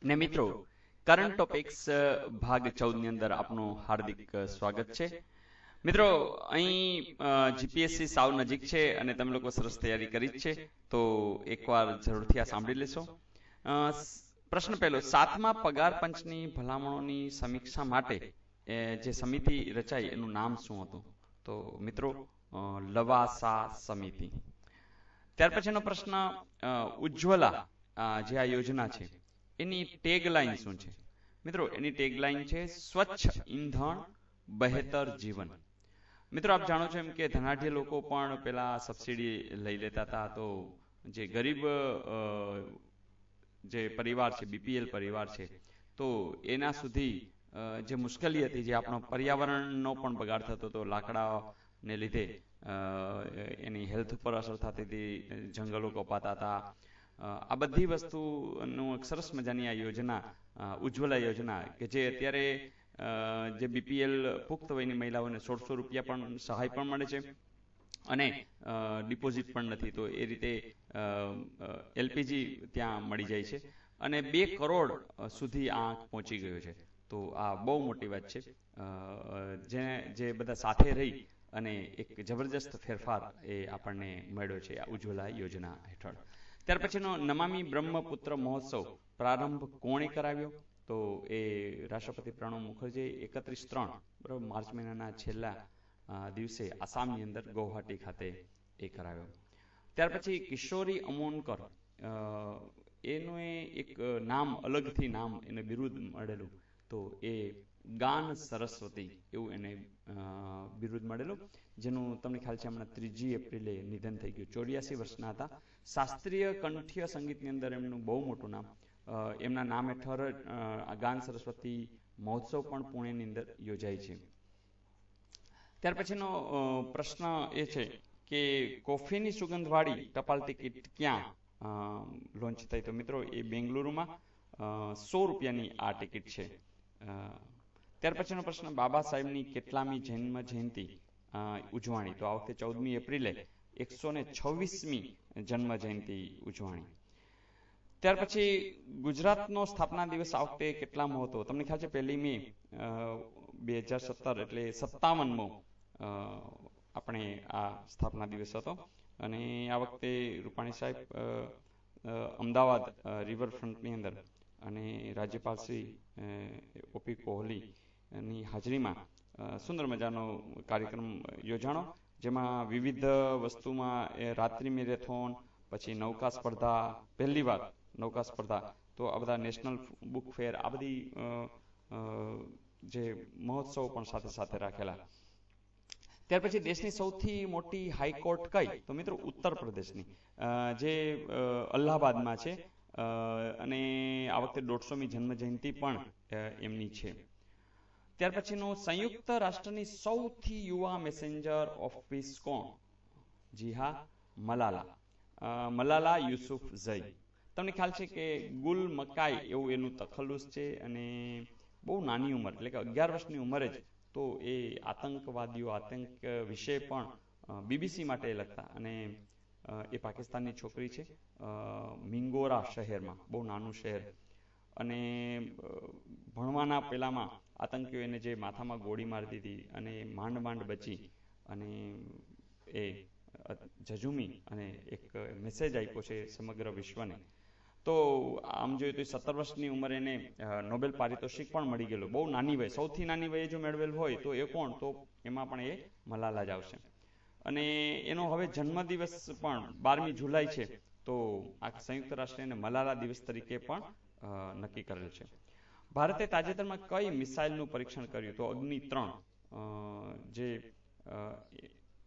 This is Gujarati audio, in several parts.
ને મિત્રો, કરંટ ટોપિક્સ ભાગ 14 ની અંદર આપનું હાર્દિક સ્વાગત છે. મિત્રો, અહીં જીપીએસસી સાવ નજીક છે અને તમે લોકો સરસ તૈયારી કરી જ છે, તો એકવાર જરૂરથી આ સાંભળી લેશો. પ્રશ્ન પહેલો, 7મા પગાર પંચની ભલામણોની સમીક્ષા માટે જે સમિતિ રચાઈ એનું નામ શું હતું? તો મિત્રો, લવાસા સમિતિ. ત્યાર પછીનો પ્રશ્ન, ઉજ્જવલા જે આ યોજના છે એની ટેગલાઇન શું છે? મિત્રો, એની ટેગલાઇન છે સ્વચ્છ ઈંધણ બહેતર જીવન. મિત્રો, આપ જાણો છો એમ કે ધનાઢ્ય લોકો પણ પેલા સબસિડી લઈ લેતા હતા, તો જે ગરીબ જે પરિવાર છે, બીપીએલ પરિવાર છે, તો એના સુધી જે મુશ્કેલી હતી, જે આપણો પર્યાવરણનો પણ બગાડ થતો હતો, લાકડાને લીધે એની હેલ્થ ઉપર અસર થતી હતી, જંગલો કપાતા હતા, આ બધી વસ્તુનું એક સરસ મજાની આ યોજના, ઉજ્જવલા યોજના, કે જે અત્યારે જે બીપીએલ પુખ્ત વયની મહિલાઓને 1,600 રૂપિયા પણ સહાય પણ મળે છે અને ડિપોઝિટ પણ નથી, તો એ રીતે એલપીજી ત્યાં મળી જાય છે અને 2 કરોડ સુધી આ પહોંચી ગયો છે. તો આ બહુ મોટી વાત છે, જે બધા સાથે રહી અને એક જબરજસ્ત ફેરફાર એ આપણને મળ્યો છે આ ઉજ્જવલા યોજના હેઠળ. ત્યાર પછીનો, નમામી બ્રહ્મપુત્ર મહોત્સવ પ્રારંભ કોણે કરાવ્યો? તો એ રાષ્ટ્રપતિ પ્રણવ મુખર્જી 31/3 બરાબર, માર્ચ મહિનાના છેલ્લા દિવસે આસામની અંદર ગુવાહાટી ખાતે એ કરાવ્યો. ત્યાર પછી કિશોરી અમોનકર, એનું એક નામ, અલગથી નામ, એને બિરુદ મળેલું, તો એ ગાન સરસ્વતી એવું એને બિરુદ મળેલું, જેનું તમને ખ્યાલ છે હમણાં 3 એપ્રિલે નિધન થઈ ગયું. 84 વર્ષના હતા. શાસ્ત્રીય કંઠ્ય સંગીતની અંદર એમનું બહુ મોટું નામ. એમના નામ હેઠળ આ ગાન સરસ્વતી મહોત્સવ પણ પુણેની અંદર યોજાય છે. ત્યાર પછીનો પ્રશ્ન એ છે કે કોફીની સુગંધવાળી ટપાલ ટિકિટ ક્યાં લોન્ચ થઈ? તો મિત્રો, એ બેંગલુરુમાં 100 રૂપિયાની આ ટિકિટ છે. ત્યાર પછીનો પ્રશ્ન, બાબા સાહેબની કેટલામી જન્મ જયંતિ ઉજવાણી? તો આ વખતે 14મી એપ્રિલે 126મી જન્મ જયંતિ ઉજવાણી. ત્યાર પછી ગુજરાતનો સ્થાપના દિવસ આ વખતે કેટલામો હતો? તમને ખ્યાલ છે 1 મે 2017 એટલે 57મો આપણે આ સ્થાપના દિવસ હતો. અને આ વખતે રૂપાણી સાહેબ અમદાવાદ રિવરફ્રન્ટની અંદર અને રાજ્યપાલ શ્રી ઓપી કોહલીની હાજરીમાં સુંદર મજાનો કાર્યક્રમ યોજાણો, જેમાં વિવિધ વસ્તુમાં રાત્રિ મેરેથોન, પછી નૌકા સ્પર્ધા, પહેલી વાર નૌકા સ્પર્ધા, તો આ બધા નેશનલ બુક ફેર, આ બધી જે મહોત્સવ પણ સાથે સાથે રાખેલા. ત્યાર પછી દેશની સૌથી મોટી હાઈકોર્ટ કઈ? તો મિત્રો, ઉત્તર પ્રદેશની, જે અલ્હાબાદમાં છે, અને આ વખતે 150મી જન્મ જયંતિ પણ એમની છે. ત્યાર પછીનું, સંયુક્ત રાષ્ટ્રની સૌથી યુવા મેસેન્જર ઓફ પીસ કોણ? જી હા, મલાલા યુસુફઝઈ. તમને ખ્યાલ છે કે ગુલ મકાઈ એવું એનું તખલ્લુસ છે, અને બહુ નાની ઉંમર, એટલે કે 11 વર્ષની ઉંમરે જ તો એ આતંકવાદીઓ, આતંક વિશે પણ બીબીસી માટે લખતા, અને એ પાકિસ્તાનની છોકરી છે, મિંગોરા શહેરમાં, બહુ નાનું શહેર, અને ભણવાના પેલામાં આતંકીઓ એને જે માથામાં ગોળી મારી દીધી અને માંડ બચી, અને એ ઝઝુમી અને એક મેસેજ આપ્યો છે સમગ્ર વિશ્વને. તો આમ જોઈએ તો 17 વર્ષની ઉંમરે એને નોબેલ પારિતોષિક પણ મળી ગયેલું. બહુ નાની વય, સૌથી નાની વયે જો મેળવેલ હોય તો એ કોણ? તો એમાં પણ એ મલાલા જ આવશે. અને એનો હવે જન્મદિવસ પણ 12મી જુલાઈ છે, તો આ સંયુક્ત રાષ્ટ્ર એને મલાલા દિવસ તરીકે પણ નક્કી કરેલ છે. ભારતે તાજેતરમાં કઈ મિસાઇલનું પરીક્ષણ કર્યું? તો અગ્નિ-3, જે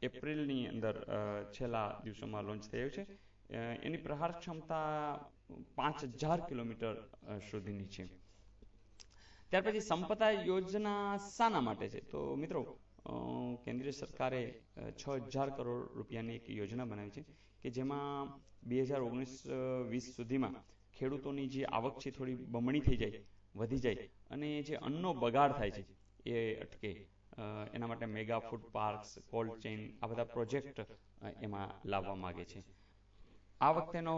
એપ્રિલની અંદર છેલ્લા દિવસોમાં લોન્ચ થયું છે. એની પ્રહાર ક્ષમતા 5000 કિલોમીટર સુધીની છે. ત્યાર પછી સંપદા યોજના શાના માટે છે? તો મિત્રો, કેન્દ્રીય સરકારે 6000 કરોડ રૂપિયાની એક યોજના બનાવી છે, કે જેમાં 2019-20 સુધીમાં ખેડૂતોની જે આવક છે થોડી બમણી થઈ જાય, વધી જાય, અને જે અન્નનો બગાડ થાય છે એ અટકે, એના માટે mega food parks, cold chain, આ બધા પ્રોજેક્ટ એમાં લાવવા માગે છે. આ વખતેનો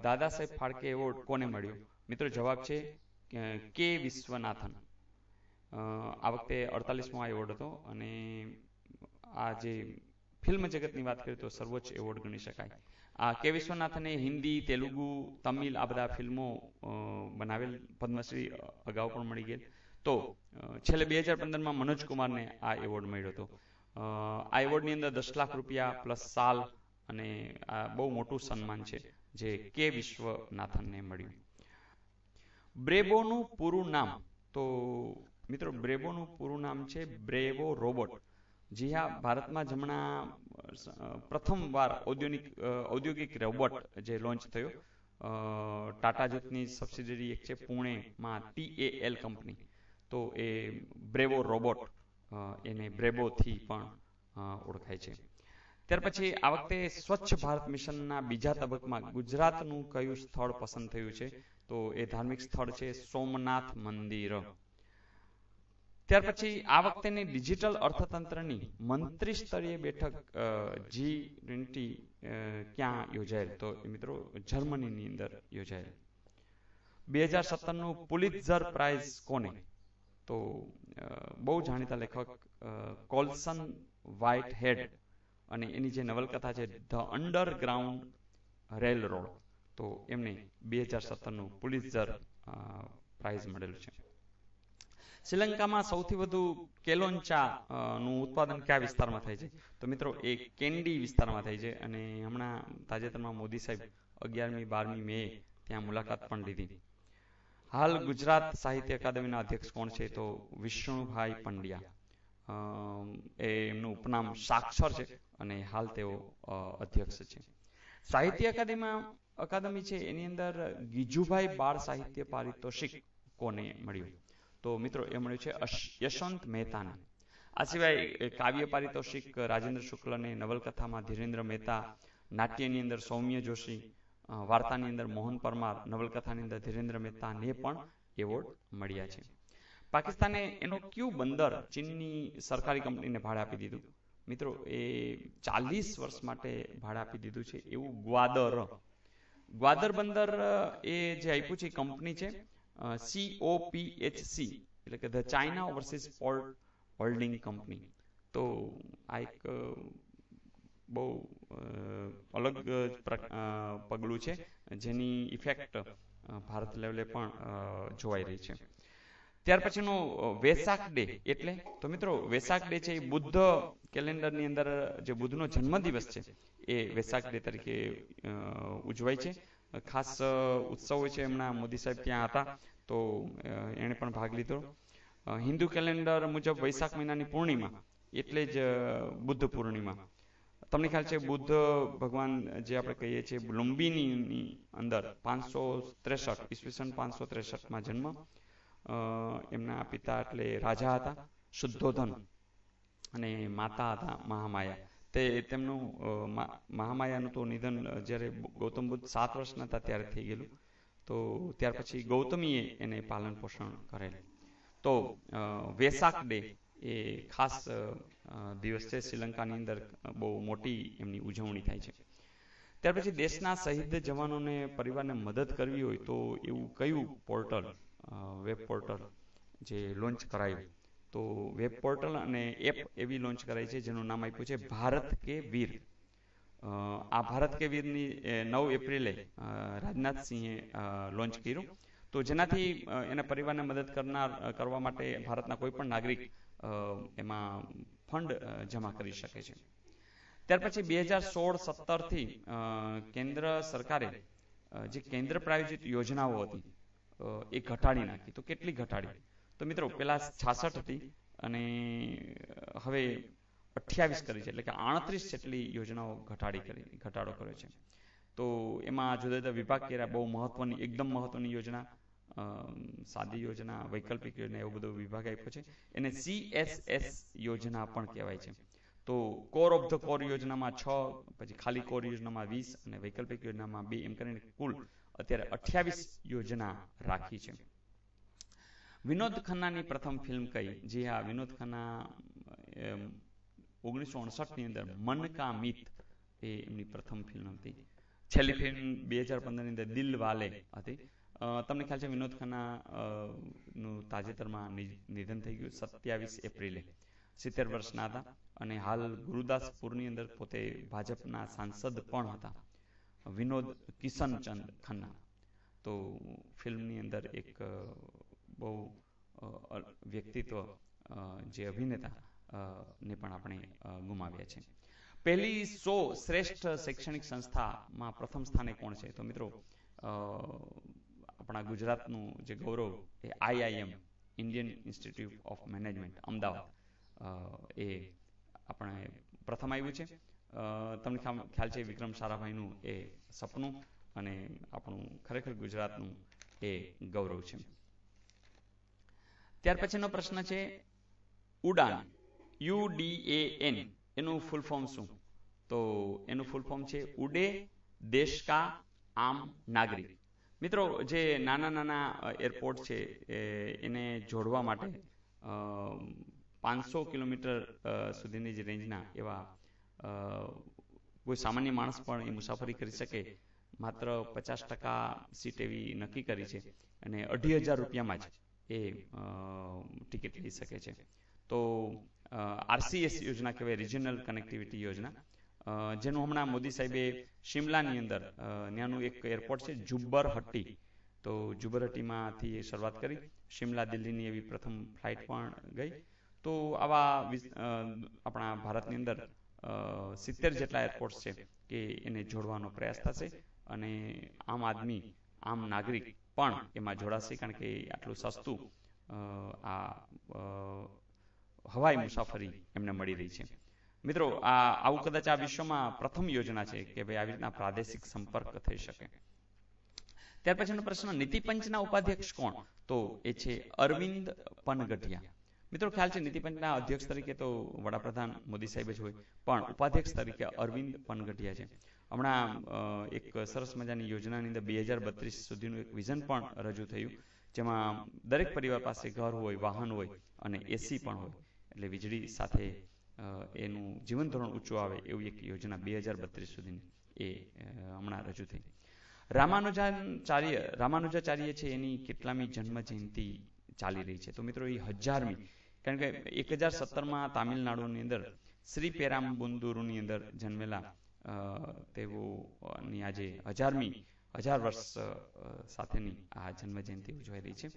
દાદા સાહેબ ફાળકે એવોર્ડ કોને મળ્યો? મિત્રો જવાબ છે કે વિશ્વનાથન. આ વખતે 48મો આ એવોર્ડ હતો અને આ જે ફિલ્મ જગતની વાત કરીએ તો સર્વોચ્ચ એવોર્ડ ગણી શકાય. આ કે વિશ્વનાથને હિન્દી, તેલુગુ, તમિલ આ બધા ફિલ્મો બનાવેલ, પદ્મશ્રી અગાઉ પણ મળી ગયેલ. તો છેલ્લે 2015માં મનોજ કુમારને આ એવોર્ડ મળ્યો હતો. આ એવોર્ડની અંદર 10 લાખ રૂપિયા પ્લસ સાલ અને આ બહુ મોટું સન્માન છે જે કે વિશ્વનાથનને મળ્યું. બ્રેવોનું પૂરું નામ, તો મિત્રો બ્રેવોનું પૂરું નામ છે બ્રેવો રોબોટ. જી હા, ભારતમાં જ હમણાં પ્રથમવાર ઔદ્યોગિક રોબોટ જે લોન્ચ થયો. ટાટા જૂથની સબસિડરી એક છે પુણેમાં TAL કંપની, તો એ બ્રેવો રોબોટ એને બ્રેવોથી પણ ઓળખાય છે. ત્યાર પછી આ વખતે સ્વચ્છ ભારત મિશનના બીજા તબક્કામાં ગુજરાતનું કયું સ્થળ પસંદ થયું છે? તો એ ધાર્મિક સ્થળ છે સોમનાથ મંદિર. ત્યાર પછી આ વખતેની ડિજિટલ અર્થતંત્રની મંત્રી સ્તરીય બેઠક G20 ક્યાં યોજાયેલ? તો મિત્રો જર્મનીની અંદર યોજાયેલ. 2017નું પુલિત્ઝર પ્રાઇઝ કોને? તો બહુ જાણીતા લેખક કોલ્સન વ્હાઇટ હેડ અને એની જે નવલકથા છે ધ અંડરગ્રાઉન્ડ રેલ રોડ, તો એમને 2017નું પુલિત્ઝર પ્રાઇઝ મળેલું છે. શ્રીલંકામાં સૌથી વધુ કેલોન્ચા નું ઉત્પાદન કયા વિસ્તારમાં થાય છે? તો મિત્રો એ કેન્ડી વિસ્તારમાં થાય છે અને હમણાં તાજેતરમાં મોદી સાહેબ 11મી 12મી મે ત્યાં મુલાકાત પણ લીધી. હાલ ગુજરાત સાહિત્ય અકાદમીના અધ્યક્ષ કોણ છે? તો વિષ્ણુભાઈ પંડ્યા. એમનું ઉપનામ સાક્ષર છે અને હાલ તેઓ અધ્યક્ષ છે. સાહિત્ય અકાદમી છે એની અંદર ગીજુભાઈ બાળ સાહિત્ય પારિતોષિક કોને મળ્યું? તો મિત્રો એ મળ્યું છે યશવંત મહેતાને. આ સિવાય કાવ્ય પારિતોષિક રાજેન્દ્ર શુક્લને, નવલકથામાં ધીરેન્દ્ર મહેતા, નાટ્યની અંદર સૌમ્ય જોશી, વાર્તાની અંદર મોહન પરમાર, નવલકથાની અંદર ધીરેન્દ્ર મહેતાને પણ એવોર્ડ મળ્યા છે. પાકિસ્તાને એનો કયું બંદર ચીનની સરકારી કંપનીને ભાડે આપી દીધું? મિત્રો એ 40 વર્ષ માટે ભાડે આપી દીધું છે એવું ગ્વાદર બંદર એ જે આપ્યું છે કંપની છે COPHC, એટલે કે the China overseas port holding company. તો આ એક બહુ અલગ પગલું છે જેની ઇફેક્ટ ભારત લેવલે પણ જોવાઈ રહી છે. ત્યાર પછીનો વેસાક ડે એટલે? તો મિત્રો વેસાક ડે છે એ બુદ્ધ કેલેન્ડરની અંદર જે બુદ્ધનો જન્મદિવસ છે એ વેસાક ડે તરીકે ઉજવાય છે. ખાસ ઉત્સવ હોય છે. હમણાં મોદી સાહેબ ત્યાં હતા તો એણે પણ ભાગ લીધો. હિન્દુ કેલેન્ડર મુજબ વૈશાખ મહિનાની પૂર્ણિમા એટલે જ બુદ્ધ પૂર્ણિમા. તમને ખ્યાલ છે બુદ્ધ ભગવાન જે આપણે કહીએ છીએ લુંબિનીની અંદર 563 ઈસવીસન 563માં જન્મ. એમના પિતા એટલે રાજા હતા શુદ્ધોધન અને માતા હતા મહામાયા. તેમનું મહામાયાનું તો નિધન જ્યારે ગૌતમ બુદ્ધ 7 વર્ષના હતા ત્યારે થઈ ગયેલું. તો ત્યાર પછી ગૌતમીએ એને પાલન પોષણ કરેલ. તો વેસાક ડે એ ખાસ દિવસ છે. શ્રીલંકાની અંદર બહુ મોટી એમની ઉજવણી થાય છે. ત્યાર પછી દેશના શહીદ જવાનોને પરિવારને મદદ કરવી હોય તો એવું કયું પોર્ટલ, વેબ પોર્ટલ જે લોન્ચ કરાયું? તો વેબ પોર્ટલ અને એપ એવી લોન્ચ કરાઈ છે જેનું નામ આપ્યું છે ભારત કે વીર. આ ભારત કે વીરની 9 એપ્રિલે રાજનાથસિંહે લોન્ચ કર્યું. તો જેનાથી એના પરિવારને મદદ કરવા માટે ભારતના કોઈ પણ નાગરિક એમાં ફંડ જમા કરી શકે છે. ત્યાર પછી 2016-17થી કેન્દ્ર સરકારે જે કેન્દ્ર પ્રાયોજિત યોજનાઓ હતી એ ઘટાડી નાખી. તો કેટલી ઘટાડી? તો મિત્રો પેલા 66 હતી અને હવે 28 કરી છે, એટલે કે 38 જેટલી યોજનાઓ ઘટાડો કર્યો છે. તો એમાં જુદા જુદા વિભાગ કર્યા. બહુ મહત્વની, એકદમ મહત્વની યોજના, સાદી યોજના, વૈકલ્પિક યોજના, એવો બધો વિભાગ આપ્યો છે. એને CSS યોજના પણ કહેવાય છે. તો કોર ઓફ ધ કોર યોજનામાં 6, પછી ખાલી કોર યોજનામાં 20 અને વૈકલ્પિક યોજનામાં 2, એમ કરીને કુલ અત્યારે 28 યોજના રાખી છે. વિનોદ ખન્નાની પ્રથમ ફિલ્મ કઈ? જી હા, વિનોદ ખન્ના 1959ની અંદર મન કા મીત એ એમની પ્રથમ ફિલ્મ હતી. છેલ્લી ફિલ્મ 2015ની અંદર દિલ વાલે હતી. તમને ખ્યાલ છે વિનોદ ખન્ના નું તાજેતરમાં નિધન થઈ ગયું 27 એપ્રિલે. 70 વર્ષના હતા અને હાલ ગુરુદાસપુરની અંદર પોતે ભાજપના સાંસદ પણ હતા, વિનોદ કિશનચંદ ખન્ના. તો ફિલ્મની અંદર એક બહુ વ્યક્તિત્વ જે અભિનેતા ને પણ આપણે ગુમાવ્યા છે. પહેલી 100 શ્રેષ્ઠ શૈક્ષણિક સંસ્થામાં પ્રથમ સ્થાને કોણ છે? તો મિત્રો આપણા ગુજરાતનું જે ગૌરવ એ IIM Indian Institute of Management Ahmedabad એ આપણે પ્રથમ આવ્યું છે. તમને ખ્યાલ છે વિક્રમ સારાભાઈનું એ સપનું અને આપણું ખરેખર ગુજરાતનું એ ગૌરવ છે. ત્યાર પછીનો પ્રશ્ન છે ઉડાન, UDAN, એનું ફૂલ ફોર્મ શું? તો એનું ફૂલ ફોર્મ છે ઉડે દેશ કા આમ નાગરિક. મિત્રો જે નાના એરપોર્ટ છે એને જોડવા માટે 500 કિલોમીટર સુધીની જે રેન્જના એવા કોઈ સામાન્ય માણસ પણ એ મુસાફરી કરી શકે, માત્ર 50% સીટ એવી નક્કી કરી છે અને 2,500 રૂપિયામાં જ એ ટિકિટ લઈ શકે છે. તો RCS યોજના કહેવાય, રિજનલ કનેક્ટિવિટી યોજના, જેનું હમણાં મોદી સાહેબે શિમલાની અંદર ત્યાંનું એક એરપોર્ટ છે જુબ્બરહટ્ટી, તો જુબ્બરહટ્ટીમાંથી શરૂઆત કરી શિમલા દિલ્હીની એવી પ્રથમ ફ્લાઇટ પણ ગઈ. તો આવા આપણા ભારતની અંદર 70 જેટલા એરપોર્ટ્સ છે કે એને જોડવાનો પ્રયાસ થશે અને આમ નાગરિક પણ એમાં જોડાશે, કારણ કે આટલું સસ્તું હવાઈ મુસાફરી એમને મળી રહી છે. મિત્રો આવું કદાચ આ વિશ્વમાં પ્રથમ યોજના છે કે ભાઈ આવી રીતના પ્રાદેશિક સંપર્ક થઈ શકે. ત્યાર પછીનો પ્રશ્ન, નીતિ પંચના ઉપાધ્યક્ષ કોણ? તો એ છે અરવિંદ પનગઢિયા. મિત્રો ખ્યાલ છે નીતિ પંચના અધ્યક્ષ તરીકે તો વડાપ્રધાન મોદી સાહેબ જ હોય, પણ ઉપાધ્યક્ષ તરીકે અરવિંદ પનગઢિયા છે. હમણાં એક સરસ મજાની યોજનાની અંદર 2032 સુધીનું એક વિઝન પણ રજૂ થયું, જેમાં દરેક પરિવાર પાસે ઘર હોય, વાહન હોય અને એસી પણ હોય, એટલે વીજળી સાથે એનું જીવન ધોરણ ઊંચું આવે એવી એક યોજના 2032 સુધીની એ હમણાં રજૂ થઈ. રામાનુજાચાર્ય છે એની કેટલામી જન્મ જયંતિ ચાલી રહી છે? તો મિત્રો એ 1000મી, કારણ કે 1017માં તામિલનાડુની અંદર શ્રી પેરામ્બુંદુરની અંદર જન્મેલા તેઓની આજે 1000 વર્ષ સાથેની આ જન્મ જયંતિ ઉજવાઈ રહી છે.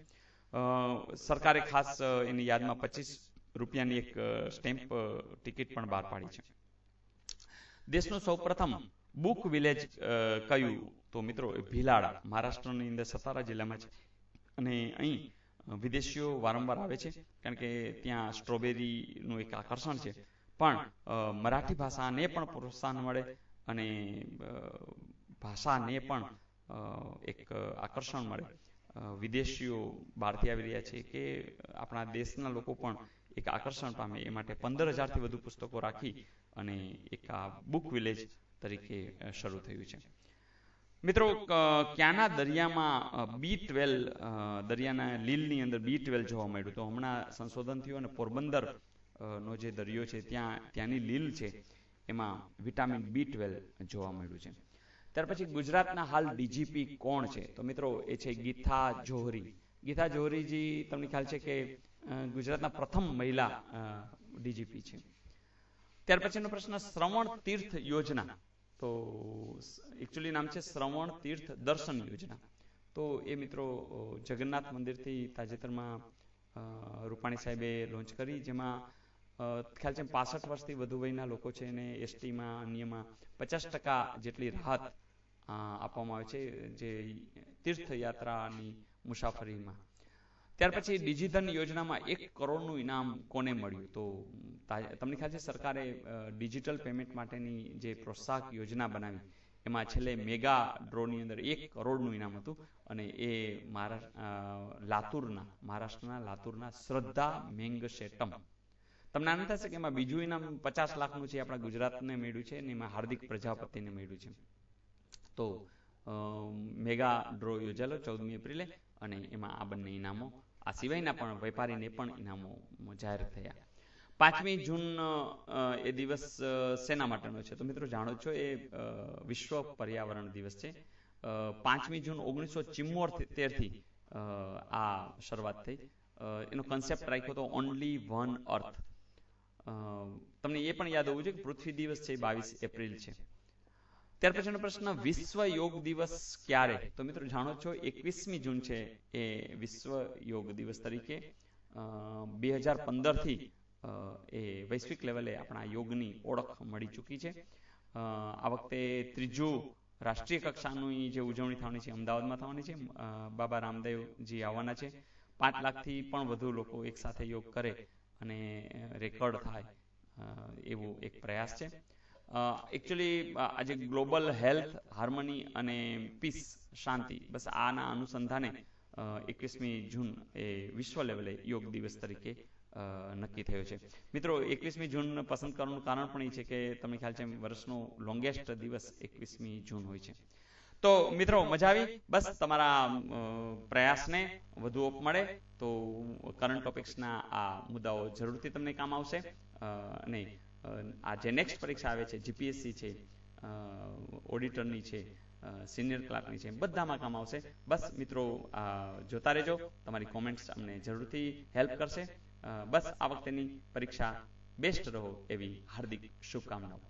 સરકારે ખાસ એની યાદમાં 25 રૂપિયાની એક સ્ટેમ્પ ટિકિટ પણ બહાર પાડી છે. દેશનું સૌપ્રથમ બુક વિલેજ કયું? તો મિત્રો ભીલાડા, મહારાષ્ટ્રની અંદર સતારા જિલ્લામાં છે અને અહીં વિદેશીઓ વારંવાર આવે છે, કારણ કે ત્યાં સ્ટ્રોબેરીનું એક આકર્ષણ છે, પણ મરાઠી ભાષાને પણ પ્રોત્સાહન મળે અને ભાષાને પણ એક આકર્ષણ મળે. વિદેશીઓ બહારથી આવી રહ્યા છે કે આપણા દેશના લોકો પણ એક આકર્ષણ પામે, એ માટે 15,000થી વધુ પુસ્તકો રાખી અને એક આ બુક વિલેજ તરીકે શરૂ થયું છે. મિત્રો ક્યાંના દરિયામાં B12 દરિયાના લીલની અંદર B12 જોવા મળ્યું? તો હમણાં સંશોધન થયું અને પોરબંદર નો જે દરિયો છે ત્યાંની લીલ છે એમાં વિટામિન B12 જોવા મળ્યું છે. ત્યાર પછી ગુજરાતના હાલ ડીજીપી કોણ છે? તો મિત્રો એ છે ગીતા જોહરી. ગીતા જોહરીજી તમને ખ્યાલ છે કે ગુજરાતના પ્રથમ મહિલા ડીજીપી છે. ત્યાર પછીનો પ્રશ્ન, શ્રવણ તીર્થ યોજના, તો એકચ્યુઅલી નામ છે શ્રવણ તીર્થ દર્શન યોજના. તો એ મિત્રો જગન્નાથ મંદિરથી તાજેતરમાં રૂપાણી સાહેબે લોન્ચ કરી, જેમાં ખ્યાલ છે 65 વર્ષથી વધુ વયના લોકો છે અને એસટીમાં અન્યમાં 50% જેટલી રાહત આપવામાં આવે છે જે તીર્થયાત્રાની મુસાફરીમાં. ત્યાર પછી ડિજીધન યોજનામાં 1 કરોડનું ઇનામ કોને મળ્યું? તો તમને ખ્યાલ છે સરકારે ડિજિટલ પેમેન્ટ માટેની જે પ્રોત્સાહક યોજના બનાવી, એમાં છેલ્લે મેગા ડ્રોની અંદર 1 કરોડનું ઇનામ હતું અને એ મહારાષ્ટ્રના લાતુરના શ્રદ્ધા મેંગશેટમ. તમને આનંદ થશે કે એમાં બીજું ઇનામ 50 લાખનું છે, આપણા ગુજરાતને મળ્યું છે અને એમાં હાર્દિક પ્રજાપતિને મળ્યું છે. તો મેગા ડ્રો યોજાયેલો 14મી એપ્રિલે અને એમાં આ બંને ઇનામો, આ સિવાયના પણ વેપારીને પણ ઇનામો જાહેર થયા. 5મી જૂન એ દિવસ શેના માટેનો છે? તો મિત્રો જાણો છો એ વિશ્વ પર્યાવરણ દિવસ છે. 5મી જૂન 1974 થી આ શરૂઆત થઈ. એનો કન્સેપ્ટ રાખ્યો તો ઓનલી વન અર્થ. તમને એ પણ યાદ હોવું જોઈએ કે પૃથ્વી દિવસ છે 22 એપ્રિલ છે. ત્યાર પછીનો પ્રશ્ન, વિશ્વ યોગ દિવસ ક્યારે? તો મિત્રો જાણો છો 21મી જૂન છે એ વિશ્વ યોગ દિવસ તરીકે 2015 થી એ વૈશ્વિક લેવલે આપણા યોગની ઓળખ મળી ચૂકી છે. આ વખતે ત્રીજું રાષ્ટ્રીય કક્ષાની જે ઉજવણી થવાની છે અમદાવાદમાં થવાની છે. બાબા રામદેવજી આવવાના છે. 5 લાખથી પણ વધુ લોકો એક સાથે યોગ કરે અને રેકોર્ડ થાય એવો એક પ્રયાસ છે. એકચ્યુઅલી આજે ગ્લોબલ હેલ્થ, હાર્મની અને પીસ, શાંતિ, બસ આના અનુસંધાને 21મી જૂન એ વિશ્વ લેવલે યોગ દિવસ તરીકે નક્કી થયો છે. મિત્રો 21મી જૂન પસંદ કરવાનું કારણ પણ એ છે કે તમને ખ્યાલ છે વર્ષનો લોંગેસ્ટ દિવસ 21મી જૂન હોય છે. તો મિત્રો મજા આવી? બસ તમારા પ્રયાસને વધુ ઓપ મળે તો કરંટ ટોપિક્સના આ મુદ્દાઓ જરૂરથી તમને કામ આવશે. અને આ જે નેક્સ્ટ પરીક્ષા આવે છે, જીપીએસસી છે, ઓડિટરની છે, સિનિયર ક્લાર્કની છે, બધામાં કામ આવશે. બસ મિત્રો જોતા રહેજો. તમારી કોમેન્ટ્સ અમને જરૂરથી હેલ્પ કરશે. બસ આ વખતેની પરીક્ષા બેસ્ટ રહો એવી હાર્દિક શુભકામનાઓ.